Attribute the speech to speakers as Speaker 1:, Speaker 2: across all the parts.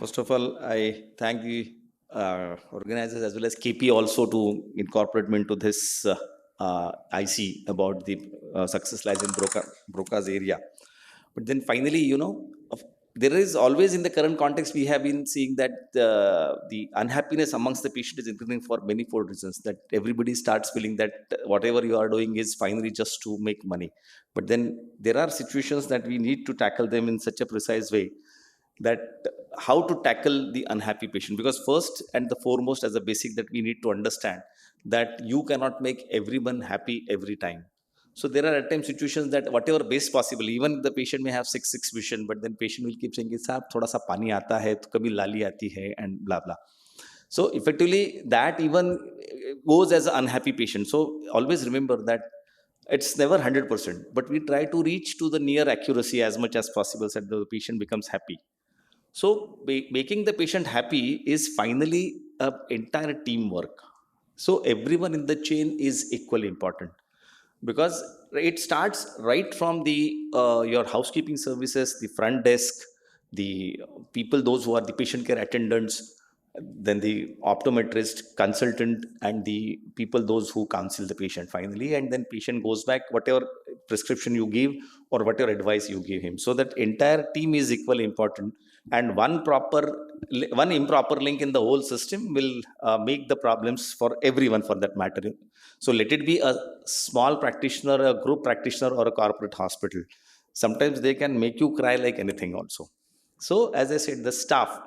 Speaker 1: First of all, I thank the organizers as well as KP also to incorporate me into this IC about the success lies in Broca's area. But then finally, there is always in the current context, we have been seeing that the unhappiness amongst the patient is increasing for many fold reasons. That everybody starts feeling that whatever you are doing is finally just to make money. But then there are situations that we need to tackle them in such a precise way that how to tackle the unhappy patient, because first and the foremost as a basic that we need to understand that you cannot make everyone happy every time. So there are at times situations that whatever base possible, even the patient may have six vision, but then patient will keep saying साहब थोड़ा सा पानी आता है तो कभी लाली आती है and blah blah. So effectively that even goes as an unhappy patient. So always remember that it's never 100%, but we try to reach to the near accuracy as much as possible so that the patient becomes happy. So making the patient happy is finally an entire teamwork. So everyone in the chain is equally important, because it starts right from the your housekeeping services, the front desk, the people, those who are the patient care attendants, then the optometrist, consultant, and the people, those who counsel the patient finally, and then patient goes back, whatever prescription you give or whatever advice you give him. So that entire team is equally important, and one improper link in the whole system will make the problems for everyone for that matter. So let it be a small practitioner, a group practitioner, or a corporate hospital. Sometimes they can make you cry like anything also. So as I said, the staff,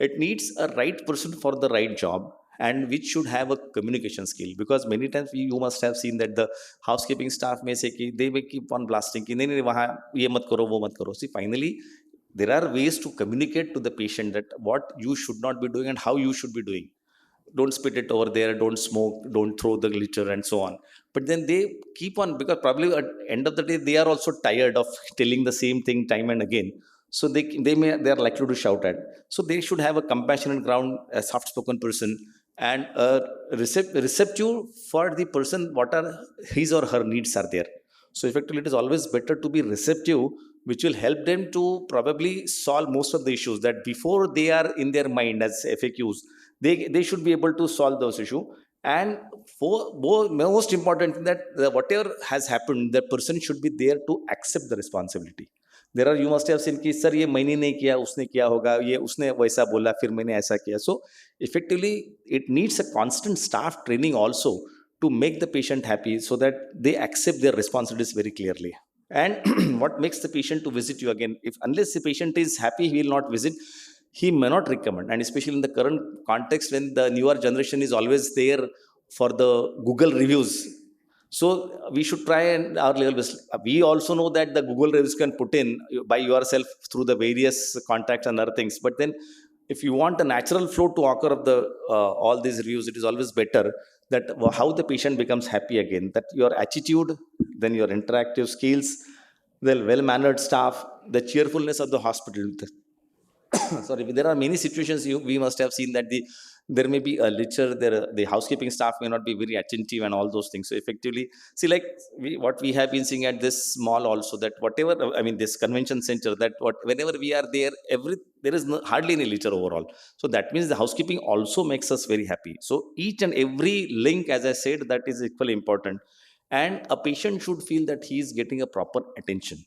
Speaker 1: it needs a right person for the right job, and which should have a communication skill, because many times you must have seen that the housekeeping staff may say ki, they may keep on blasting ki, nahi, nahi, wahan ye mat karo, wo mat karo. See, finally there are ways to communicate to the patient that what you should not be doing and how you should be doing. Don't spit it over there, don't smoke, don't throw the litter, and so on. But then they keep on, because probably at the end of the day they are also tired of telling the same thing time and again. So they are likely to shout at. So they should have a compassionate ground, a soft spoken person, and a receptive for the person, what are his or her needs are there. So effectively it is always better to be receptive, which will help them to probably solve most of the issues that before they are in their mind as FAQs, they should be able to solve those issues. And most important that whatever has happened, the person should be there to accept the responsibility. There are, you must have seen कि sir ये मैंने नहीं किया, उसने किया होगा, ये उसने वैसा बोला, फिर मैंने ऐसा किया. So effectively it needs a constant staff training also to make the patient happy, so that they accept their responsibilities very clearly. And what makes the patient to visit you again, if unless the patient is happy, he will not visit, he may not recommend. And especially in the current context when the newer generation is always there for the Google reviews, so we should try and our level best. We also know that the Google reviews can put in by yourself through the various contacts and other things, but then if you want a natural flow to occur of the all these reviews, it is always better that how the patient becomes happy again, that your attitude, then your interactive skills, the well-mannered staff, the cheerfulness of the hospital. Sorry, there are many situations we must have seen that there may be a litter there, the housekeeping staff may not be very attentive and all those things. So effectively, see, like what we have been seeing at this mall also, that whatever, I mean this convention center, that whenever we are there, there is hardly any litter overall. So that means the housekeeping also makes us very happy. So each and every link, as I said, that is equally important, and a patient should feel that he is getting a proper attention.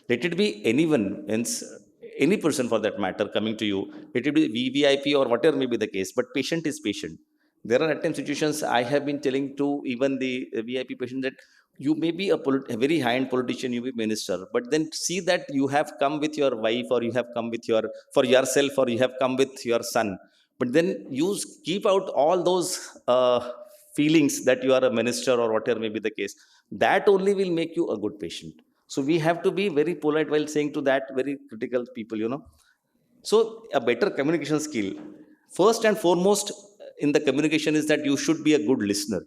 Speaker 1: Let it be anyone else, any person for that matter coming to you, let it be VVIP or whatever may be the case, but patient is patient. There are at times situations I have been telling to even the VIP patient that you may be a very high-end politician, you be minister, but then see that you have come with your wife, or you have come with for yourself, or you have come with your son, but then you keep out all those feelings that you are a minister or whatever may be the case. That only will make you a good patient. So we have to be very polite while saying to that very critical people. So a better communication skill, first and foremost in the communication, is that you should be a good listener.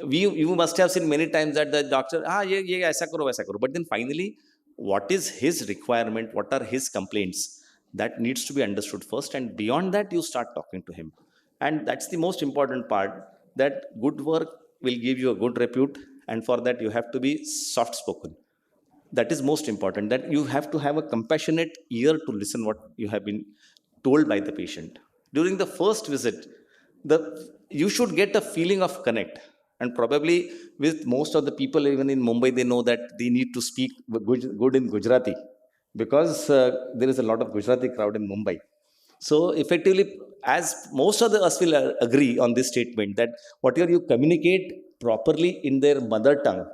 Speaker 1: You must have seen many times that the doctor, ye aisa karo, but then finally what is his requirement, what are his complaints, that needs to be understood first, and beyond that you start talking to him. And that's the most important part, that good work will give you a good repute, and for that you have to be soft spoken. That is most important, that you have to have a compassionate ear to listen what you have been told by the patient. During the first visit, you should get a feeling of connect. And probably with most of the people, even in Mumbai, they know that they need to speak good in Gujarati, because there is a lot of Gujarati crowd in Mumbai. So effectively, as most of us will agree on this statement, that whatever you communicate properly in their mother tongue,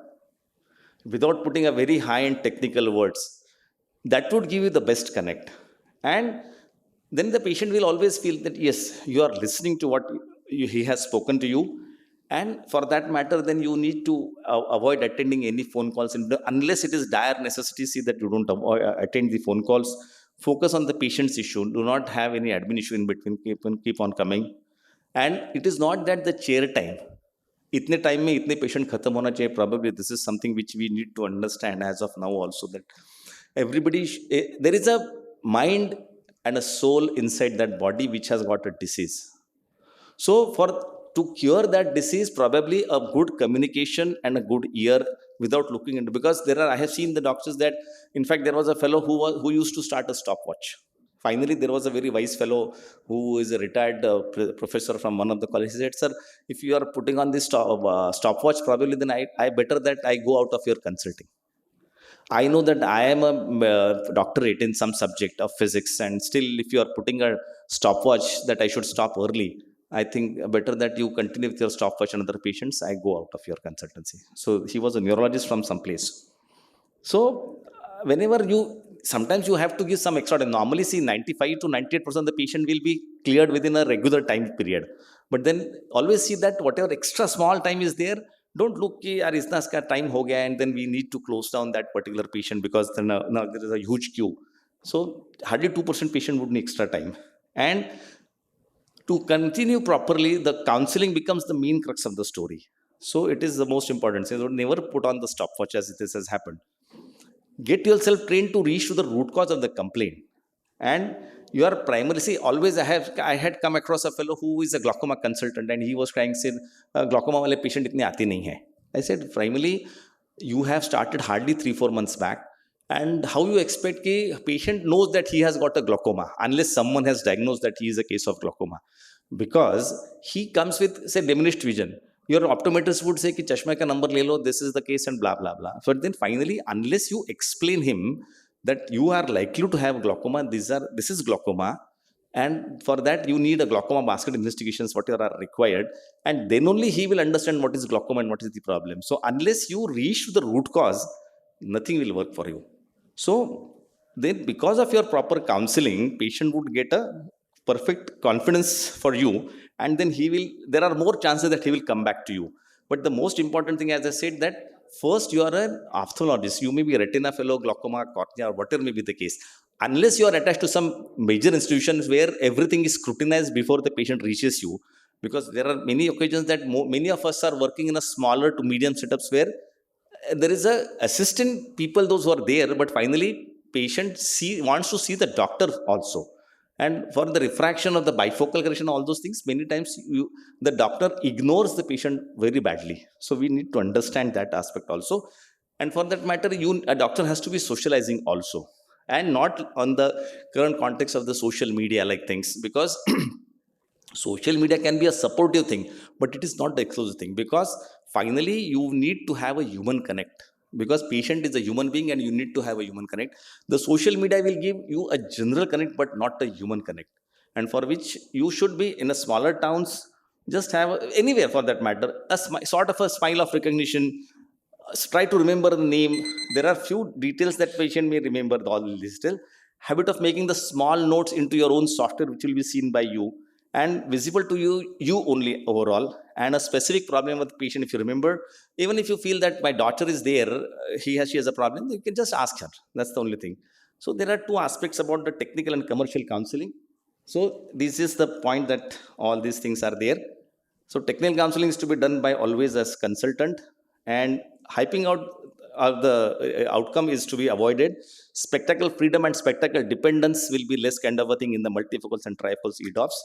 Speaker 1: without putting a very high end technical words, that would give you the best connect. And then the patient will always feel that yes, you are listening to what he has spoken to you. And for that matter, then you need to avoid attending any phone calls unless it is dire necessity. See that you don't attend the phone calls. Focus on the patient's issue. Do not have any admin issue in between. Keep on coming. And it is not that the chair time, इतने time में इतने patient खत्म होना चाहिए. Probably this is something which we need to understand as of now also, that everybody there is a mind and a soul inside that body which has got a disease. So for to cure that disease, probably a good communication and a good ear without looking into, because I have seen the doctors that, in fact, there was a fellow who used to start a stopwatch. Finally, there was a very wise fellow who is a retired professor from one of the colleges. He said, sir, if you are putting on this stopwatch, probably then I better that I go out of your consulting. I know that I am a doctorate in some subject of physics, and still if you are putting a stopwatch that I should stop early, I think better that you continue with your stopwatch and other patients, I go out of your consultancy. So he was a neurologist from some place. So whenever sometimes you have to give some extra time. Normally, see, 95 to 98% of the patient will be cleared within a regular time period. But then always see that whatever extra small time is there, don't look कि यार इतना इसका time हो गया, and then we need to close down that particular patient because then now there is a huge queue. So hardly 2% patient would need extra time. And to continue properly, the counseling becomes the main crux of the story. So it is the most important. So never put on the stopwatch as this has happened. Get yourself trained to reach to the root cause of the complaint. And you are primarily, see, always I had come across a fellow who is a glaucoma consultant, and he was crying, said, glaucoma wale patient itne aate nahi hai. I said, primarily, you have started hardly 3-4 months back, and how you expect कि patient knows that he has got a glaucoma unless someone has diagnosed that he is a case of glaucoma, because he comes with, say, diminished vision. Your optometrist would say कि चश्मे का number ले लो, this is the case, and blah blah blah. But then finally, unless you explain him that you are likely to have glaucoma, this is glaucoma, and for that you need a glaucoma basket investigations, whatever are required, and then only he will understand what is glaucoma and what is the problem. So unless you reach to the root cause, nothing will work for you. So then, because of your proper counseling, patient would get a perfect confidence for you, and then there are more chances that he will come back to you. But the most important thing, as I said, that first you are an ophthalmologist. You may be a retina fellow, glaucoma, cornea, or whatever may be the case. Unless you are attached to some major institutions where everything is scrutinized before the patient reaches you, because there are many occasions that many of us are working in a smaller to medium setups where there is a assistant people, those who are there, but finally patient wants to see the doctor also. And for the refraction of the bifocal correction, all those things, many times the doctor ignores the patient very badly. So we need to understand that aspect also. And for that matter, a doctor has to be socializing also, and not on the current context of the social media like things, because social media can be a supportive thing, but it is not the exclusive thing, because finally you need to have a human connect, because patient is a human being and you need to have a human connect. The social media will give you a general connect but not a human connect, and for which you should be in a smaller towns, just have anywhere for that matter, sort of a smile of recognition. Try to remember the name. There are few details that patient may remember, all this still habit of making the small notes into your own software, which will be seen by you and visible to you only overall. And a specific problem with the patient, if you remember, even if you feel that my daughter is there, she has a problem, you can just ask her. That's the only thing. So there are two aspects about the technical and commercial counseling. So this is the point, that all these things are there. So technical counseling is to be done by always as consultant, and hyping out of the outcome is to be avoided. Spectacle freedom and spectacle dependence will be less kind of a thing in the multifocals and trifocals EDOFs.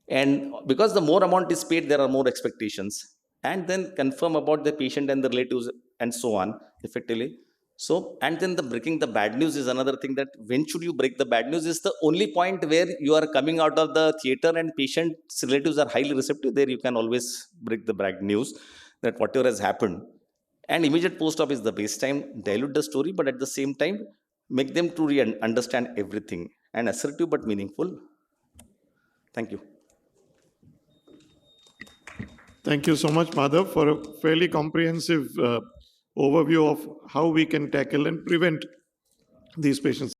Speaker 1: And because the more amount is paid, there are more expectations, and then confirm about the patient and the relatives and so on effectively. So, and then the breaking the bad news is another thing, that when should you break the bad news is the only point where you are coming out of the theater and patient's relatives are highly receptive. There you can always break the bad news that whatever has happened. And immediate post-op is the best time. Dilute the story, but at the same time, make them truly understand everything, and assertive but meaningful. Thank you.
Speaker 2: Thank you so much, Madhav, for a fairly comprehensive overview of how we can tackle and prevent these patients.